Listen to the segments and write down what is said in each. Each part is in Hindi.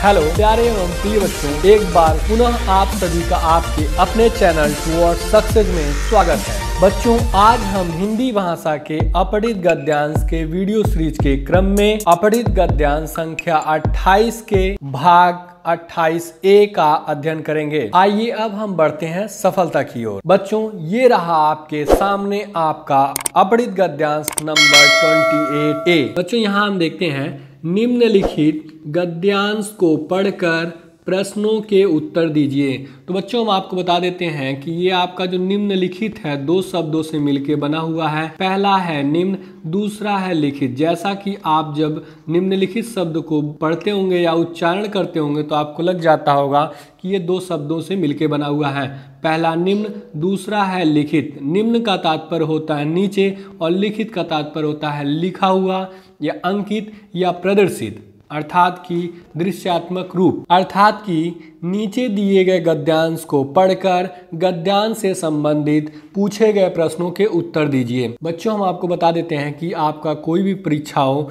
हेलो प्यारे एवं प्रिय बच्चों, एक बार पुनः आप सभी का आपके अपने चैनल टुवर्ड्स सक्सेस में स्वागत है। बच्चों, आज हम हिंदी भाषा के अपठित गद्यांश के वीडियो सीरीज के क्रम में अपठित गद्यांश संख्या 28 के भाग 28A का अध्ययन करेंगे। आइए अब हम बढ़ते हैं सफलता की ओर। बच्चों, ये रहा आपके सामने आपका अपठित गद्यांश नंबर 28A। बच्चों, यहाँ हम देखते हैं निम्नलिखित गद्यांश को पढ़कर प्रश्नों के उत्तर दीजिए। तो बच्चों, हम आपको बता देते हैं कि ये आपका जो निम्नलिखित है दो शब्दों से मिलकर बना हुआ है। पहला है निम्न, दूसरा है लिखित। जैसा कि आप जब निम्नलिखित शब्द को पढ़ते होंगे या उच्चारण करते होंगे तो आपको लग जाता होगा कि ये दो शब्दों से मिलकर बना हुआ है। पहला निम्न, दूसरा है लिखित। निम्न का तात्पर्य होता है नीचे और लिखित का तात्पर्य होता है लिखा हुआ या अंकित या प्रदर्शित, अर्थात कि दृश्यात्मक रूप। अर्थात कि नीचे दिए गए गद्यांश को पढ़कर गद्यांश से संबंधित पूछे गए प्रश्नों के उत्तर दीजिए। बच्चों, हम आपको बता देते हैं कि आपका कोई भी परीक्षा हो,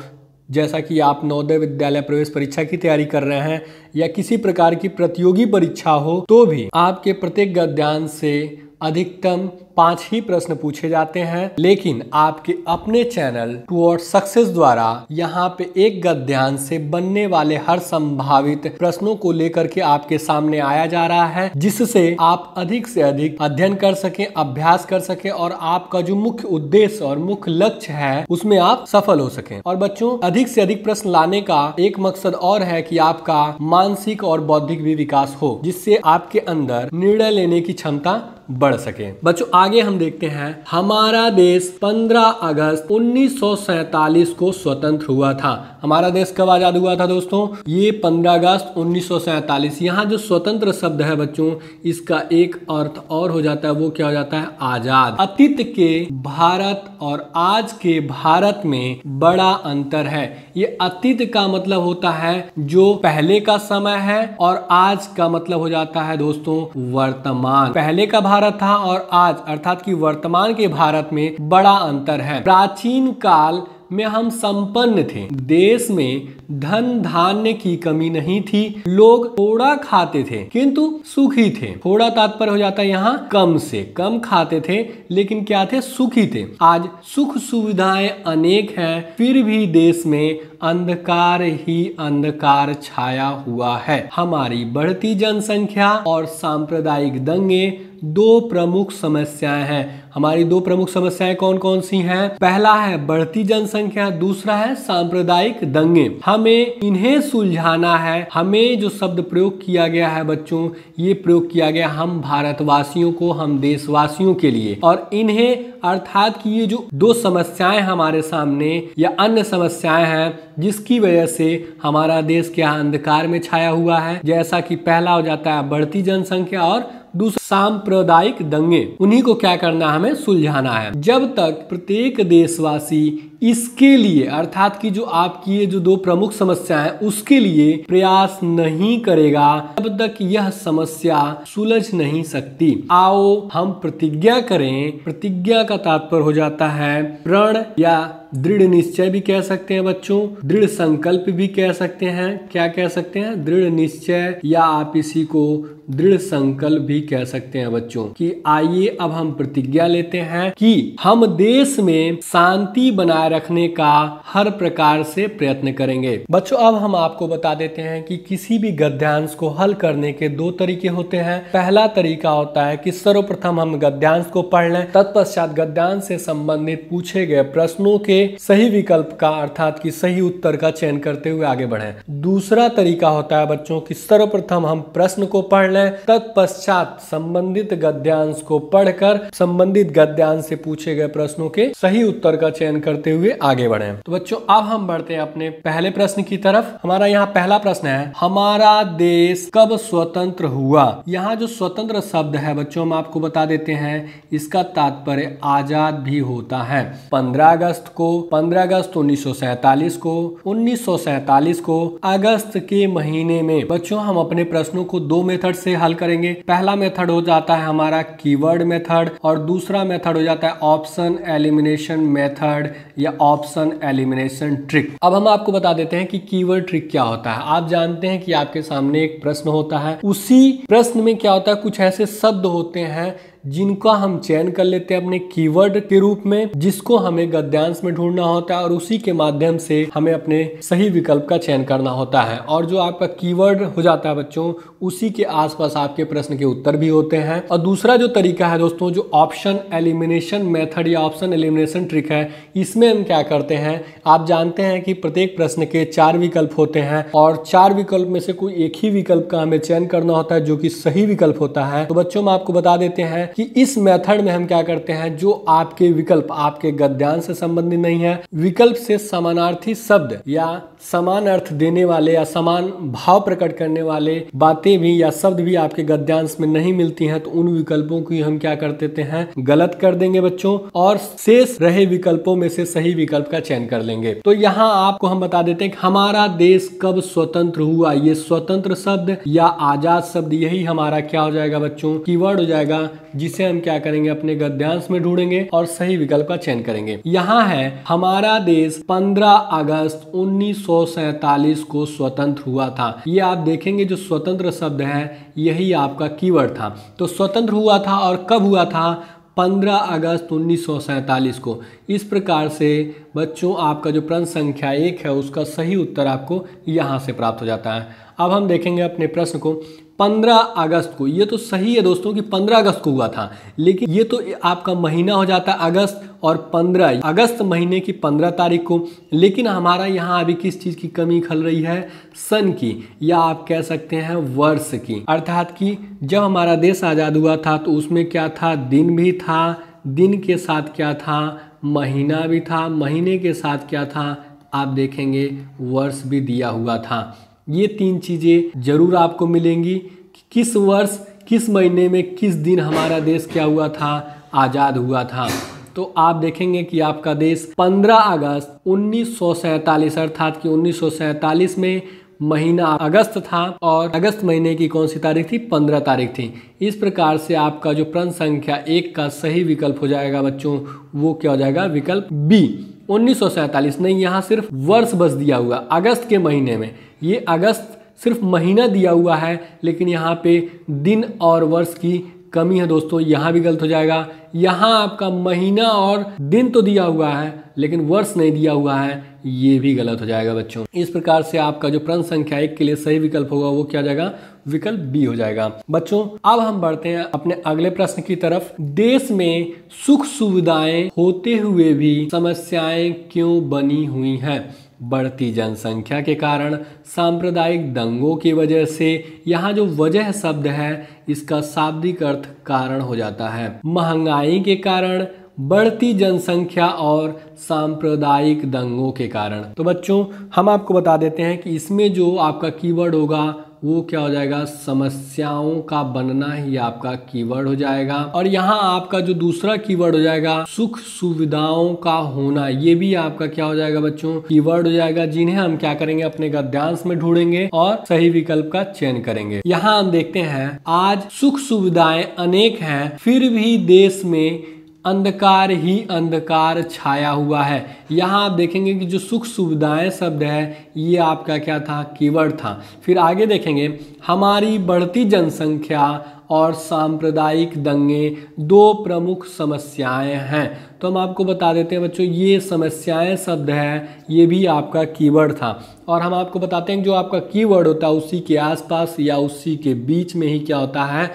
जैसा कि आप नवोदय विद्यालय प्रवेश परीक्षा की तैयारी कर रहे हैं या किसी प्रकार की प्रतियोगी परीक्षा हो, तो भी आपके प्रत्येक गद्यांश से अधिकतम 5 ही प्रश्न पूछे जाते हैं। लेकिन आपके अपने चैनल टुवर्ड्स सक्सेस द्वारा यहाँ पे एक गद्यांश से बनने वाले हर संभावित प्रश्नों को लेकर के आपके सामने आया जा रहा है, जिससे आप अधिक से अधिक अध्ययन कर सकें, अभ्यास कर सकें और आपका जो मुख्य उद्देश्य और मुख्य लक्ष्य है उसमें आप सफल हो सकें। और बच्चों, अधिक से अधिक प्रश्न लाने का एक मकसद और है कि आपका मानसिक और बौद्धिक भी विकास हो, जिससे आपके अंदर निर्णय लेने की क्षमता बढ़ सके। बच्चों, आगे हम देखते हैं हमारा देश 15 अगस्त 1947 को स्वतंत्र हुआ था। हमारा देश कब आजाद हुआ था दोस्तों? ये 15 अगस्त 1947। यहाँ जो स्वतंत्र शब्द है बच्चों, इसका एक अर्थ और हो जाता है, वो क्या हो जाता है? आजाद। अतीत के भारत और आज के भारत में बड़ा अंतर है। ये अतीत का मतलब होता है जो पहले का समय है और आज का मतलब हो जाता है दोस्तों वर्तमान। पहले का भारत था और आज अर्थात कि वर्तमान के भारत में बड़ा अंतर है। प्राचीन काल में हम संपन्न थे, देश में धन धान्य की कमी नहीं थी, लोग थोड़ा खाते थे किंतु सुखी थे। थोड़ा तात्पर्य हो जाता है यहाँ कम से कम खाते थे, लेकिन क्या थे? सुखी थे। आज सुख सुविधाएं अनेक हैं, फिर भी देश में अंधकार ही अंधकार छाया हुआ है। हमारी बढ़ती जनसंख्या और सांप्रदायिक दंगे दो प्रमुख समस्याएं हैं। हमारी दो प्रमुख समस्याएं कौन कौन सी हैं? पहला है बढ़ती जनसंख्या, दूसरा है सांप्रदायिक दंगे। हमें इन्हें सुलझाना है। हमें जो शब्द प्रयोग किया गया है बच्चों, ये प्रयोग किया गया हम भारतवासियों को, हम देशवासियों के लिए। और इन्हें अर्थात कि ये जो दो समस्याएं हमारे सामने या अन्य समस्याएं हैं जिसकी वजह से हमारा देश क्या अंधकार में छाया हुआ है, जैसा कि पहला हो जाता है बढ़ती जनसंख्या और दूसरा सांप्रदायिक दंगे। उन्हीं को क्या करना है? हमें सुलझाना है। जब तक प्रत्येक देशवासी इसके लिए अर्थात कि जो आपकी ये जो दो प्रमुख समस्या है उसके लिए प्रयास नहीं करेगा, तब तक यह समस्या सुलझ नहीं सकती। आओ हम प्रतिज्ञा करें। प्रतिज्ञा का तात्पर्य हो जाता है प्रण या दृढ़ निश्चय भी कह सकते हैं बच्चों, दृढ़ संकल्प भी कह सकते हैं। क्या कह सकते हैं? दृढ़ निश्चय, या आप इसी को दृढ़ संकल्प भी कह सकते हैं बच्चों। कि आइए अब हम प्रतिज्ञा लेते हैं कि हम देश में शांति बनाए रखने का हर प्रकार से प्रयत्न करेंगे। बच्चों, अब हम आपको बता देते हैं कि किसी भी गद्यांश को हल करने के दो तरीके होते हैं। पहला तरीका होता है कि सर्वप्रथम हम गद्यांश को पढ़ लें, तत्पश्चात गद्यांश से संबंधित पूछे गए प्रश्नों के सही विकल्प का अर्थात कि सही उत्तर का चयन करते हुए आगे बढ़ें। दूसरा तरीका होता है बच्चों कि सर्वप्रथम हम प्रश्न को पढ़ लें, तत्पश्चात संबंधित गद्यांश को पढ़कर संबंधित गद्यांश से पूछे गए प्रश्नों के सही उत्तर का चयन करते हुए आगे बढ़ें। तो बच्चों, अब हम बढ़ते हैं अपने पहले प्रश्न की तरफ। हमारा यहाँ पहला प्रश्न है हमारा देश कब स्वतंत्र हुआ? यहाँ जो स्वतंत्र शब्द है बच्चों, हम आपको बता देते हैं इसका तात्पर्य आजाद भी होता है। 15 अगस्त को, 15 अगस्त 1947 को, 1947 को अगस्त के महीने में बच्चों हम अपने प्रश्नों को दो मेथड से हल करेंगे। पहला मेथड हो जाता है हमारा कीवर्ड मेथड और दूसरा मेथड हो जाता है ऑप्शन एलिमिनेशन मेथड या ऑप्शन एलिमिनेशन ट्रिक। अब हम आपको बता देते हैं कि कीवर्ड ट्रिक क्या होता है। आप जानते हैं कि आपके सामने एक प्रश्न होता है, उसी प्रश्न में क्या होता है, कुछ ऐसे शब्द होते हैं जिनका हम चयन कर लेते हैं अपने कीवर्ड के रूप में, जिसको हमें गद्यांश में ढूंढना होता है और उसी के माध्यम से हमें अपने सही विकल्प का चयन करना होता है। और जो आपका कीवर्ड हो जाता है बच्चों, उसी के आसपास आपके प्रश्न के उत्तर भी होते हैं। और दूसरा जो तरीका है दोस्तों, जो ऑप्शन एलिमिनेशन मेथड या ऑप्शन एलिमिनेशन ट्रिक है, इसमें हम क्या करते हैं, आप जानते हैं कि प्रत्येक प्रश्न के 4 विकल्प होते हैं और 4 विकल्प में से कोई एक ही विकल्प का हमें चयन करना होता है जो कि सही विकल्प होता है। तो बच्चों, हम आपको बता देते हैं कि इस मेथड में हम क्या करते हैं, जो आपके विकल्प आपके गद्यांश से संबंधित नहीं है, विकल्प से समानार्थी शब्द या समान अर्थ देने वाले या समान भाव प्रकट करने वाले बातें भी या शब्द भी आपके गद्यांश में नहीं मिलती हैं, तो उन विकल्पों की हम क्या कर देते हैं, गलत कर देंगे बच्चों, और शेष रहे विकल्पों में से सही विकल्प का चयन कर लेंगे। तो यहाँ आपको हम बता देते हैं कि हमारा देश कब स्वतंत्र हुआ, ये स्वतंत्र शब्द या आजाद शब्द, यही हमारा क्या हो जाएगा बच्चों, कीवर्ड हो जाएगा, जिसे हम क्या करेंगे, अपने गद्यांश में ढूंढेंगे और सही विकल्प का चयन करेंगे। यहाँ है हमारा देश 15 अगस्त 1947 को स्वतंत्र हुआ था। ये आप देखेंगे जो स्वतंत्र शब्द है यही आपका कीवर्ड था। तो स्वतंत्र हुआ था और कब हुआ था, 15 अगस्त 1947 को। इस प्रकार से बच्चों आपका जो प्रश्न संख्या 1 है उसका सही उत्तर आपको यहाँ से प्राप्त हो जाता है। अब हम देखेंगे अपने प्रश्न को। 15 अगस्त को, ये तो सही है दोस्तों कि 15 अगस्त को हुआ था, लेकिन ये तो आपका महीना हो जाता है अगस्त, और 15 अगस्त महीने की 15 तारीख को, लेकिन हमारा यहाँ अभी किस चीज़ की कमी खल रही है, सन की, या आप कह सकते हैं वर्ष की। अर्थात कि जब हमारा देश आज़ाद हुआ था तो उसमें क्या था, दिन भी था, दिन के साथ क्या था, महीना भी था, महीने के साथ क्या था, आप देखेंगे वर्ष भी दिया हुआ था। ये 3 चीज़ें जरूर आपको मिलेंगी कि किस वर्ष किस महीने में किस दिन हमारा देश क्या हुआ था, आज़ाद हुआ था। तो आप देखेंगे कि आपका देश 15 अगस्त 1947 अर्थात कि 1947 में महीना अगस्त था और अगस्त महीने की कौन सी तारीख थी, 15 तारीख थी। इस प्रकार से आपका जो प्रश्न संख्या 1 का सही विकल्प हो जाएगा बच्चों, वो क्या हो जाएगा, विकल्प बी 1947। नहीं, यहाँ सिर्फ वर्ष बस दिया हुआ अगस्त के महीने में, ये अगस्त सिर्फ महीना दिया हुआ है, लेकिन यहाँ पे दिन और वर्ष की कमी है दोस्तों, यहाँ भी गलत हो जाएगा। यहाँ आपका महीना और दिन तो दिया हुआ है लेकिन वर्ष नहीं दिया हुआ है, ये भी गलत हो जाएगा बच्चों। इस प्रकार से आपका जो प्रश्न संख्या 1 के लिए सही विकल्प होगा वो क्या हो जाएगा, विकल्प बी हो जाएगा। बच्चों अब हम बढ़ते हैं अपने अगले प्रश्न की तरफ। देश में सुख सुविधाएं होते हुए भी समस्याएं क्यों बनी हुई हैं? बढ़ती जनसंख्या के कारण, सांप्रदायिक दंगों की वजह से। यहाँ जो वजह शब्द है इसका शाब्दिक अर्थ कारण हो जाता है। महंगाई के कारण, बढ़ती जनसंख्या और सांप्रदायिक दंगों के कारण। तो बच्चों हम आपको बता देते हैं कि इसमें जो आपका कीवर्ड होगा वो क्या हो जाएगा, समस्याओं का बनना ही आपका कीवर्ड हो जाएगा। और यहाँ आपका जो दूसरा कीवर्ड हो जाएगा सुख सुविधाओं का होना, ये भी आपका क्या हो जाएगा बच्चों, कीवर्ड हो जाएगा, जिन्हें हम क्या करेंगे, अपने गद्यांश में ढूंढेंगे और सही विकल्प का चयन करेंगे। यहाँ हम देखते हैं, आज सुख सुविधाएं अनेक हैं फिर भी देश में अंधकार ही अंधकार छाया हुआ है। यहाँ आप देखेंगे कि जो सुख सुविधाएं शब्द है ये आपका क्या था, कीवर्ड था। फिर आगे देखेंगे, हमारी बढ़ती जनसंख्या और सांप्रदायिक दंगे 2 प्रमुख समस्याएं हैं। तो हम आपको बता देते हैं बच्चों, ये समस्याएं शब्द है ये भी आपका कीवर्ड था। और हम आपको बताते हैं जो आपका कीवर्ड होता है उसी के आसपास या उसी के बीच में ही क्या होता है,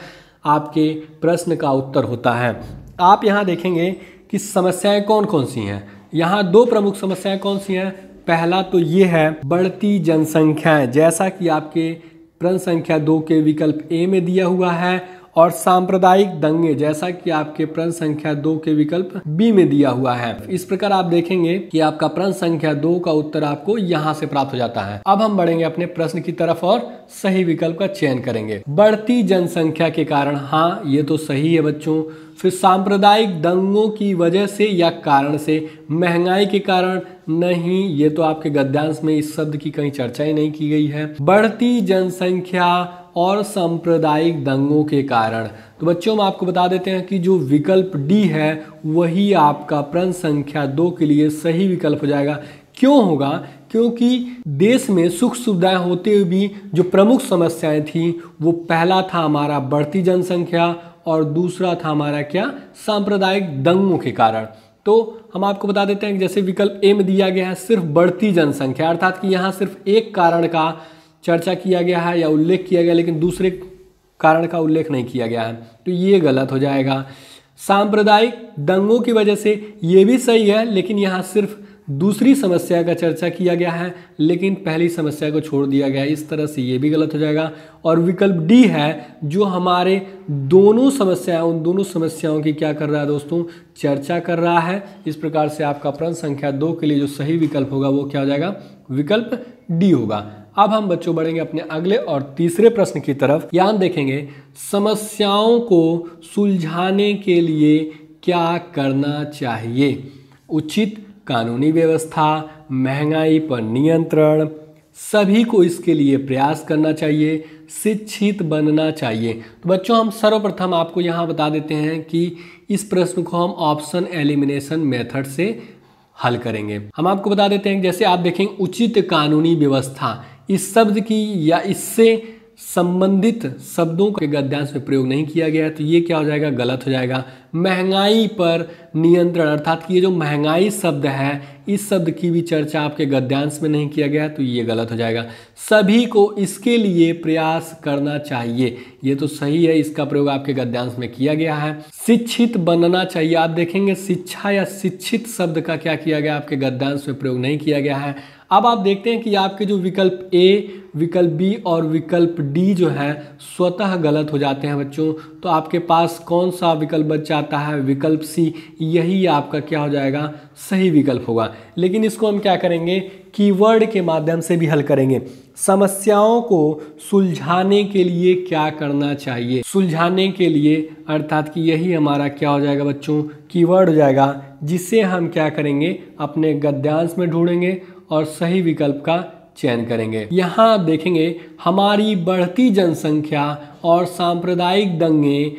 आपके प्रश्न का उत्तर होता है। आप यहाँ देखेंगे कि समस्याएं कौन कौन सी हैं। यहाँ 2 प्रमुख समस्याएं कौन सी हैं। पहला तो ये है बढ़ती जनसंख्याएं, जैसा कि आपके प्रश्न संख्या 2 के विकल्प ए में दिया हुआ है, और सांप्रदायिक दंगे जैसा कि आपके प्रश्न संख्या 2 के विकल्प बी में दिया हुआ है। इस प्रकार आप देखेंगे कि आपका प्रश्न संख्या 2 का उत्तर आपको यहाँ से प्राप्त हो जाता है। अब हम बढ़ेंगे अपने प्रश्न की तरफ और सही विकल्प का चयन करेंगे। बढ़ती जनसंख्या के कारण, हाँ ये तो सही है बच्चों। फिर सांप्रदायिक दंगों की वजह से या कारण से, महंगाई के कारण, नहीं, ये तो आपके गद्यांश में इस शब्द की कहीं चर्चा ही नहीं की गई है। बढ़ती जनसंख्या और सांप्रदायिक दंगों के कारण। तो बच्चों हम आपको बता देते हैं कि जो विकल्प डी है वही आपका प्रश्न संख्या 2 के लिए सही विकल्प हो जाएगा। क्यों होगा? क्योंकि देश में सुख सुविधाएं होते हुए भी जो प्रमुख समस्याएं थी वो पहला था हमारा बढ़ती जनसंख्या और दूसरा था हमारा क्या, सांप्रदायिक दंगों के कारण। तो हम आपको बता देते हैं कि जैसे विकल्प ए में दिया गया है सिर्फ बढ़ती जनसंख्या, अर्थात कि यहाँ सिर्फ एक कारण का चर्चा किया गया है या उल्लेख किया गया, लेकिन दूसरे कारण का उल्लेख नहीं किया गया है, तो ये गलत हो जाएगा। सांप्रदायिक दंगों की वजह से ये भी सही है, लेकिन यहाँ सिर्फ दूसरी समस्या का चर्चा किया गया है लेकिन पहली समस्या को छोड़ दिया गया है, इस तरह से ये भी गलत हो जाएगा। और विकल्प डी है जो हमारे दोनों समस्याएं, उन दोनों समस्याओं की क्या कर रहा है दोस्तों, चर्चा कर रहा है। इस प्रकार से आपका प्रश्न संख्या 2 के लिए जो सही विकल्प होगा वो क्या हो जाएगा, विकल्प डी होगा। अब हम बच्चों बढ़ेंगे अपने अगले और तीसरे प्रश्न की तरफ। यहाँ हम देखेंगे समस्याओं को सुलझाने के लिए क्या करना चाहिए। उचित कानूनी व्यवस्था, महंगाई पर नियंत्रण, सभी को इसके लिए प्रयास करना चाहिए, शिक्षित बनना चाहिए। तो बच्चों हम सर्वप्रथम आपको यहाँ बता देते हैं कि इस प्रश्न को हम ऑप्शन एलिमिनेशन मेथड से हल करेंगे। हम आपको बता देते हैं जैसे आप देखेंगे उचित कानूनी व्यवस्था, इस शब्द की या इससे संबंधित शब्दों के गद्यांश में प्रयोग नहीं किया गया है, तो ये क्या हो जाएगा, गलत हो जाएगा। महंगाई पर नियंत्रण, अर्थात कि ये जो महंगाई शब्द है इस शब्द की भी चर्चा आपके गद्यांश में नहीं किया गया है, तो ये गलत हो जाएगा। सभी को इसके लिए प्रयास करना चाहिए, ये तो सही है, इसका प्रयोग आपके गद्यांश में किया गया है। शिक्षित बनना चाहिए, आप देखेंगे शिक्षा या शिक्षित शब्द का क्या किया गया, आपके गद्यांश में प्रयोग नहीं किया गया है। अब आप देखते हैं कि आपके जो विकल्प ए, विकल्प बी और विकल्प डी जो है स्वतः गलत हो जाते हैं बच्चों। तो आपके पास कौन सा विकल्प बच जाता है, विकल्प सी, यही आपका क्या हो जाएगा, सही विकल्प होगा। लेकिन इसको हम क्या करेंगे, कीवर्ड के माध्यम से भी हल करेंगे। समस्याओं को सुलझाने के लिए क्या करना चाहिए, सुलझाने के लिए, अर्थात कि यही हमारा क्या हो जाएगा बच्चों, कीवर्ड हो जाएगा, जिसे हम क्या करेंगे, अपने गद्यांश में ढूंढेंगे और सही विकल्प का चयन करेंगे। यहाँ आप देखेंगे हमारी बढ़ती जनसंख्या और सांप्रदायिक दंगे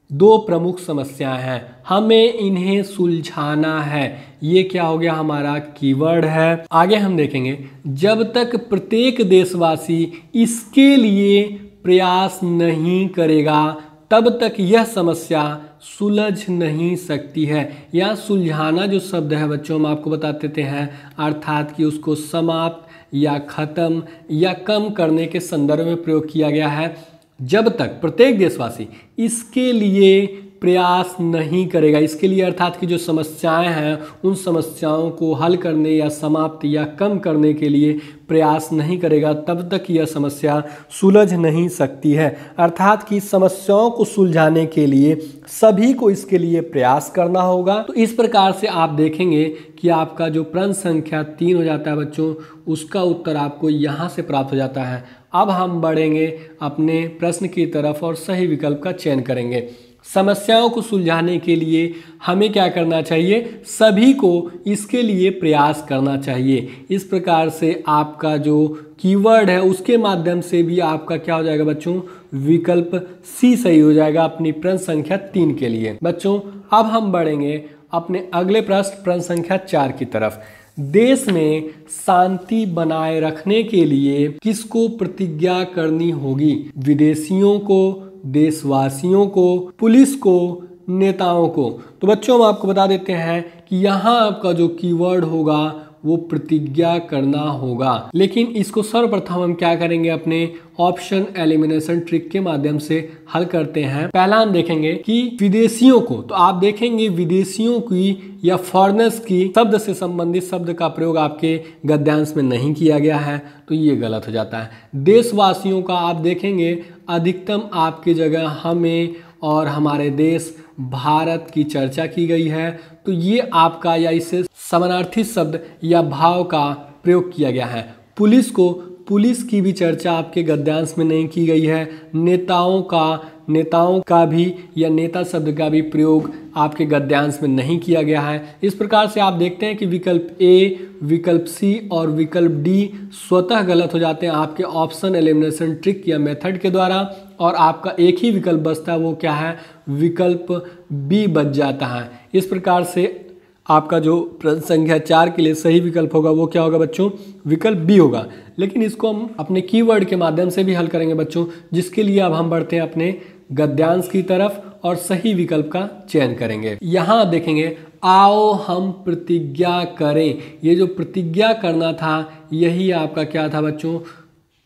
दो प्रमुख समस्याएं हैं, हमें इन्हें सुलझाना है, ये क्या हो गया, हमारा कीवर्ड है। आगे हम देखेंगे जब तक प्रत्येक देशवासी इसके लिए प्रयास नहीं करेगा तब तक यह समस्या सुलझ नहीं सकती है। या सुलझाना जो शब्द है बच्चों हम आपको बता देते हैं, अर्थात कि उसको समाप्त या खत्म या कम करने के संदर्भ में प्रयोग किया गया है। जब तक प्रत्येक देशवासी इसके लिए प्रयास नहीं करेगा, इसके लिए अर्थात कि जो समस्याएं हैं उन समस्याओं को हल करने या समाप्त या कम करने के लिए प्रयास नहीं करेगा तब तक यह समस्या सुलझ नहीं सकती है। अर्थात कि समस्याओं को सुलझाने के लिए सभी को इसके लिए प्रयास करना होगा। तो इस प्रकार से आप देखेंगे कि आपका जो प्रश्न संख्या 3 हो जाता है बच्चों, उसका उत्तर आपको यहाँ से प्राप्त हो जाता है। अब हम बढ़ेंगे अपने प्रश्न की तरफ और सही विकल्प का चयन करेंगे। समस्याओं को सुलझाने के लिए हमें क्या करना चाहिए, सभी को इसके लिए प्रयास करना चाहिए। इस प्रकार से आपका जो कीवर्ड है उसके माध्यम से भी आपका क्या हो जाएगा बच्चों, विकल्प सी सही हो जाएगा अपनी प्रश्न संख्या 3 के लिए। बच्चों अब हम बढ़ेंगे अपने अगले प्रश्न संख्या 4 की तरफ। देश में शांति बनाए रखने के लिए किसको प्रतिज्ञा करनी होगी, विदेशियों को, देशवासियों को, पुलिस को, नेताओं को। तो बच्चों हम आपको बता देते हैं कि यहाँ आपका जो कीवर्ड होगा वो प्रतिज्ञा करना होगा। लेकिन इसको सर्वप्रथम हम क्या करेंगे, अपने ऑप्शन एलिमिनेशन ट्रिक के माध्यम से हल करते हैं। पहला हम देखेंगे कि विदेशियों को, तो आप देखेंगे विदेशियों की या फॉरेनर्स की शब्द से संबंधित शब्द का प्रयोग आपके गद्यांश में नहीं किया गया है, तो ये गलत हो जाता है। देशवासियों का आप देखेंगे अधिकतम आपकी जगह हमें और हमारे देश भारत की चर्चा की गई है, तो ये आपका या इससे समानार्थी शब्द या भाव का प्रयोग किया गया है। पुलिस को, पुलिस की भी चर्चा आपके गद्यांश में नहीं की गई है। नेताओं का नेताओं का भी या नेता शब्द का भी प्रयोग आपके गद्यांश में नहीं किया गया है। इस प्रकार से आप देखते हैं कि विकल्प ए, विकल्प सी और विकल्प डी स्वतः गलत हो जाते हैं आपके ऑप्शन एलिमिनेशन ट्रिक या मेथड के द्वारा, और आपका एक ही विकल्प बचता है, वो क्या है, विकल्प बी बच जाता है। इस प्रकार से आपका जो प्रश्न संख्या 4 के लिए सही विकल्प होगा वो क्या होगा बच्चों, विकल्प बी होगा। लेकिन इसको हम अपने कीवर्ड के माध्यम से भी हल करेंगे बच्चों, जिसके लिए अब हम बढ़ते हैं अपने गद्यांश की तरफ और सही विकल्प का चयन करेंगे। यहाँ आप देखेंगे, आओ हम प्रतिज्ञा करें। ये जो प्रतिज्ञा करना था यही आपका क्या था बच्चों,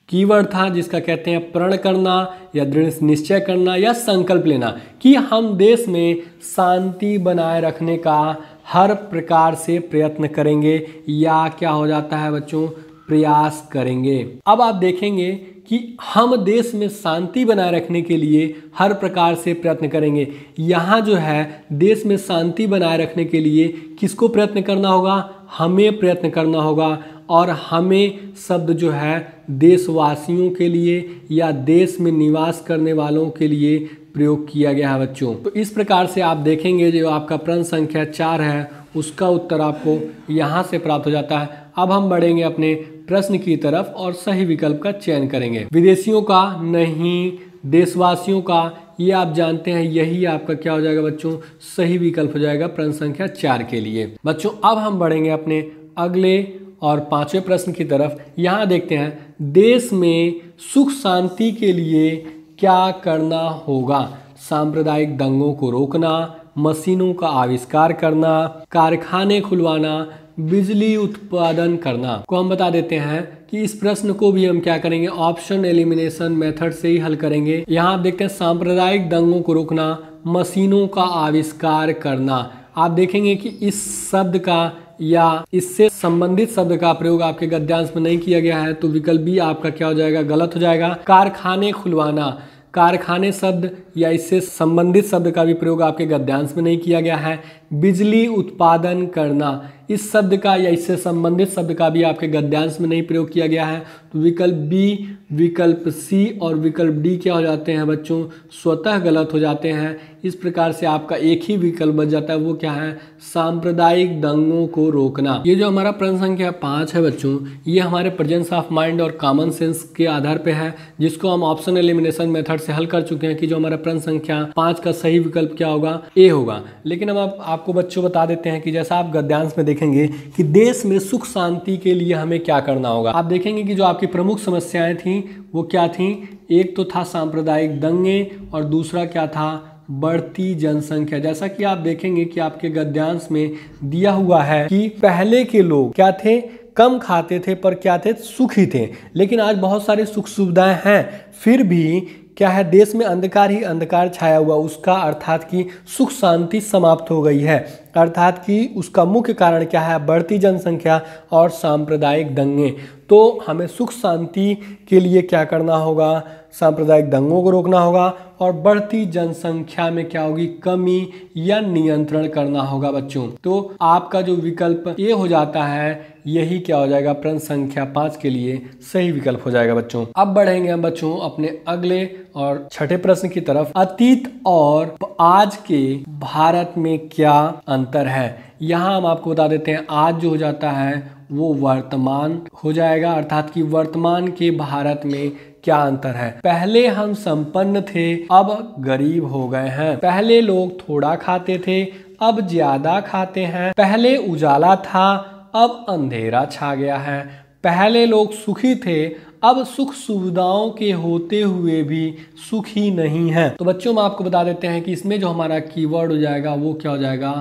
कीवर्ड था, जिसका कहते हैं प्रण करना या दृढ़ निश्चय करना या संकल्प लेना कि हम देश में शांति बनाए रखने का हर प्रकार से प्रयत्न करेंगे, या क्या हो जाता है बच्चों, प्रयास करेंगे। अब आप देखेंगे कि हम देश में शांति बनाए रखने के लिए हर प्रकार से प्रयत्न करेंगे। यहाँ जो है देश में शांति बनाए रखने के लिए किसको प्रयत्न करना होगा, हमें प्रयत्न करना होगा, और हमें शब्द जो है देशवासियों के लिए या देश में निवास करने वालों के लिए प्रयोग किया गया है बच्चों। तो इस प्रकार से आप देखेंगे जो आपका प्रश्न संख्या 4 है उसका उत्तर आपको यहाँ से प्राप्त हो जाता है। अब हम बढ़ेंगे अपने प्रश्न की तरफ और सही विकल्प का चयन करेंगे। विदेशियों का नहीं, देशवासियों का, ये आप जानते हैं, यही आपका क्या हो जाएगा बच्चों, सही विकल्प हो जाएगा प्रश्न संख्या 4 के लिए। बच्चों अब हम बढ़ेंगे अपने अगले और 5वें प्रश्न की तरफ। यहाँ देखते हैं, देश में सुख शांति के लिए क्या करना होगा। सांप्रदायिक दंगों को रोकना, मशीनों का आविष्कार करना, कारखाने खुलवाना, बिजली उत्पादन करना। को हम बता देते हैं कि इस प्रश्न को भी हम क्या करेंगे, ऑप्शन एलिमिनेशन मेथड से ही हल करेंगे। यहाँ आप देखते हैं सांप्रदायिक दंगों को रोकना, मशीनों का आविष्कार करना। आप देखेंगे कि इस शब्द का या इससे संबंधित शब्द का प्रयोग आपके गद्यांश में नहीं किया गया है, तो विकल्प बी आपका क्या हो जाएगा, गलत हो जाएगा। कारखाने खुलवाना, कारखाने शब्द या इससे संबंधित शब्द का भी प्रयोग आपके गद्यांश में नहीं किया गया है। बिजली उत्पादन करना, इस शब्द का या इससे संबंधित शब्द का भी आपके गद्यांश में नहीं प्रयोग किया गया है, तो विकल्प बी, विकल्प सी और विकल्प डी क्या हो जाते हैं बच्चों, स्वतः गलत हो जाते हैं। इस प्रकार से आपका एक ही विकल्प बच जाता है, वो क्या है, सांप्रदायिक दंगों को रोकना। ये जो हमारा प्रश्न संख्या 5 है बच्चों, ये हमारे प्रेजेंस ऑफ माइंड और कॉमन सेंस के आधार पे है, जिसको हम ऑप्शन एलिमिनेशन मेथड से हल कर चुके हैं कि जो हमारा प्रश्न संख्या 5 का सही विकल्प क्या होगा, ए होगा। लेकिन हम आपको बच्चों बता देते हैं कि जैसा आप गद्यांश में देखेंगे कि देश में सुख शांति के लिए हमें क्या करना होगा। आप देखेंगे कि जो आपकी प्रमुख समस्याएं थी वो क्या थी, एक तो था सांप्रदायिक दंगे और दूसरा क्या था, बढ़ती जनसंख्या। जैसा कि आप देखेंगे कि आपके गद्यांश में दिया हुआ है कि पहले के लोग क्या थे, कम खाते थे पर क्या थे, सुखी थे। लेकिन आज बहुत सारी सुख सुविधाएं हैं, फिर भी क्या है, देश में अंधकार ही अंधकार छाया हुआ। उसका अर्थात कि सुख शांति समाप्त हो गई है, अर्थात कि उसका मुख्य कारण क्या है, बढ़ती जनसंख्या और सांप्रदायिक दंगे। तो हमें सुख शांति के लिए क्या करना होगा, सांप्रदायिक दंगों को रोकना होगा और बढ़ती जनसंख्या में क्या होगी, कमी या नियंत्रण करना होगा बच्चों। तो आपका जो विकल्प ए हो जाता है यही क्या हो जाएगा, प्रश्न संख्या 5 के लिए सही विकल्प हो जाएगा बच्चों। अब बढ़ेंगे हम बच्चों अपने अगले और छठे प्रश्न की तरफ। अतीत और आज के भारत में क्या अंतर है। यहाँ हम आपको बता देते हैं, आज जो हो जाता है वो वर्तमान हो जाएगा, अर्थात कि वर्तमान के भारत में क्या अंतर है। पहले हम संपन्न थे, अब गरीब हो गए हैं। पहले लोग थोड़ा खाते थे, अब ज्यादा खाते हैं। पहले उजाला था, अब अंधेरा छा गया है। पहले लोग सुखी थे, अब सुख सुविधाओं के होते हुए भी सुखी नहीं हैं। तो बच्चों हम आपको बता देते हैं कि इसमें जो हमारा कीवर्ड हो जाएगा वो क्या हो जाएगा,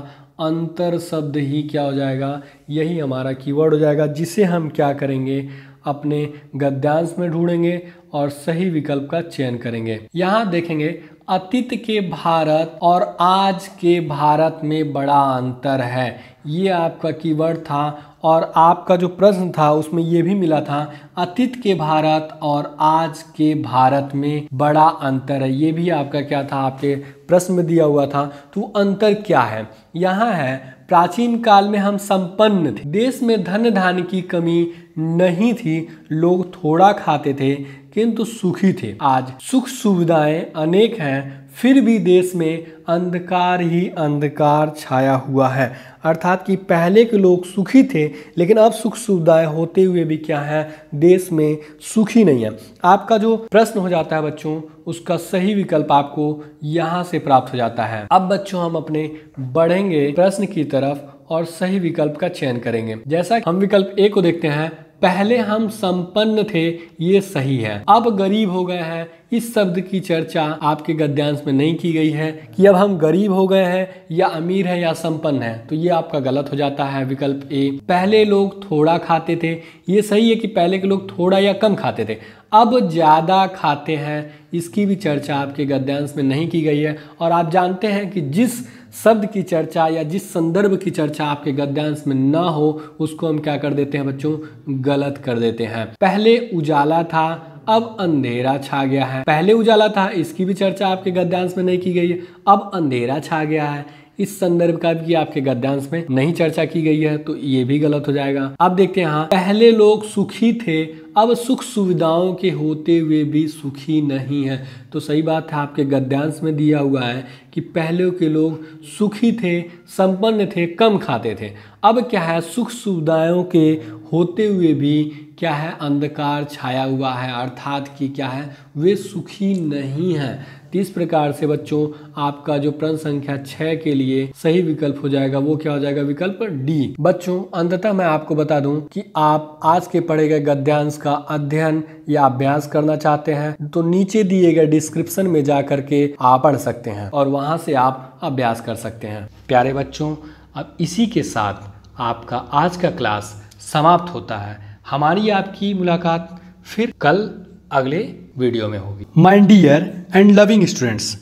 अंतर शब्द ही क्या हो जाएगा, यही हमारा कीवर्ड हो जाएगा, जिसे हम क्या करेंगे, अपने गद्यांश में ढूंढेंगे और सही विकल्प का चयन करेंगे। यहाँ देखेंगे, अतीत के भारत और आज के भारत में बड़ा अंतर है, ये आपका कीवर्ड था। और आपका जो प्रश्न था उसमें ये भी मिला था, अतीत के भारत और आज के भारत में बड़ा अंतर है, ये भी आपका क्या था, आपके प्रश्न में दिया हुआ था। तो अंतर क्या है, यहाँ है, प्राचीन काल में हम संपन्न थे, देश में धन धान्य की कमी नहीं थी, लोग थोड़ा खाते थे, किंतु सुखी थे। आज सुख सुविधाएं अनेक हैं, फिर भी देश में अंधकार ही अंधकार छाया हुआ है। अर्थात कि पहले के लोग सुखी थे, लेकिन अब सुख सुविधाएं होते हुए भी क्या है, देश में सुखी नहीं है। आपका जो प्रश्न हो जाता है बच्चों, उसका सही विकल्प आपको यहाँ से प्राप्त हो जाता है। अब बच्चों हम अपने बढ़ेंगे प्रश्न की तरफ और सही विकल्प का चयन करेंगे। जैसा हम विकल्प ए को देखते हैं, पहले हम संपन्न थे, ये सही है। अब गरीब हो गए हैं, इस शब्द की चर्चा आपके गद्यांश में नहीं की गई है कि अब हम गरीब हो गए हैं या अमीर हैं या संपन्न हैं, तो ये आपका गलत हो जाता है विकल्प ए। पहले लोग थोड़ा खाते थे, ये सही है कि पहले के लोग थोड़ा या कम खाते थे। अब ज़्यादा खाते हैं, इसकी भी चर्चा आपके गद्यांश में नहीं की गई है। और आप जानते हैं कि जिस शब्द की चर्चा या जिस संदर्भ की चर्चा आपके गद्यांश में ना हो, उसको हम क्या कर देते हैं बच्चों, गलत कर देते हैं। पहले उजाला था, अब अंधेरा छा गया है। पहले उजाला था, इसकी भी चर्चा आपके गद्यांश में नहीं की गई है। अब अंधेरा छा गया है, इस संदर्भ का भी आपके गद्यांश में नहीं चर्चा की गई है, तो ये भी गलत हो जाएगा। अब देखते हैं यहाँ, पहले लोग सुखी थे, अब सुख सुविधाओं के होते हुए भी सुखी नहीं है। तो सही बात है, आपके गद्यांश में दिया हुआ है कि पहले के लोग सुखी थे, संपन्न थे, कम खाते थे। अब क्या है, सुख सुविधाओं के होते हुए भी क्या है, अंधकार छाया हुआ है। अर्थात कि क्या है, वे सुखी नहीं हैं। तो इस प्रकार से बच्चों आपका जो प्रश्न संख्या 6 के लिए सही विकल्प हो जाएगा, वो क्या हो जाएगा, विकल्प डी। बच्चों अंततः मैं आपको बता दूं कि आप आज के पढ़े गए गद्यांश का अध्ययन या अभ्यास करना चाहते हैं तो नीचे दिए गए डिस्क्रिप्शन में जा करके आप पढ़ सकते हैं और वहां से आप अभ्यास कर सकते हैं। प्यारे बच्चों, अब इसी के साथ आपका आज का क्लास समाप्त होता है। हमारी आपकी मुलाकात फिर कल अगले वीडियो में होगी। My dear and loving students,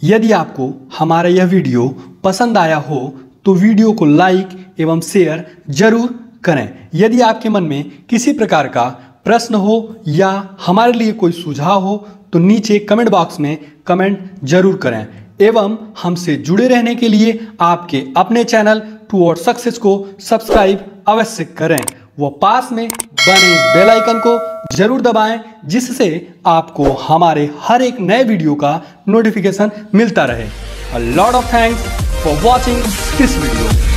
यदि आपको हमारा यह वीडियो पसंद आया हो तो वीडियो को लाइक एवं शेयर जरूर करें। यदि आपके मन में किसी प्रकार का प्रश्न हो या हमारे लिए कोई सुझाव हो तो नीचे कमेंट बॉक्स में कमेंट जरूर करें एवं हमसे जुड़े रहने के लिए आपके अपने चैनल टुवर्ड्स सक्सेस को सब्सक्राइब अवश्य करें। वो पास में बने बेल आइकन को जरूर दबाएं, जिससे आपको हमारे हर एक नए वीडियो का नोटिफिकेशन मिलता रहे। A lot of thanks for watching this video.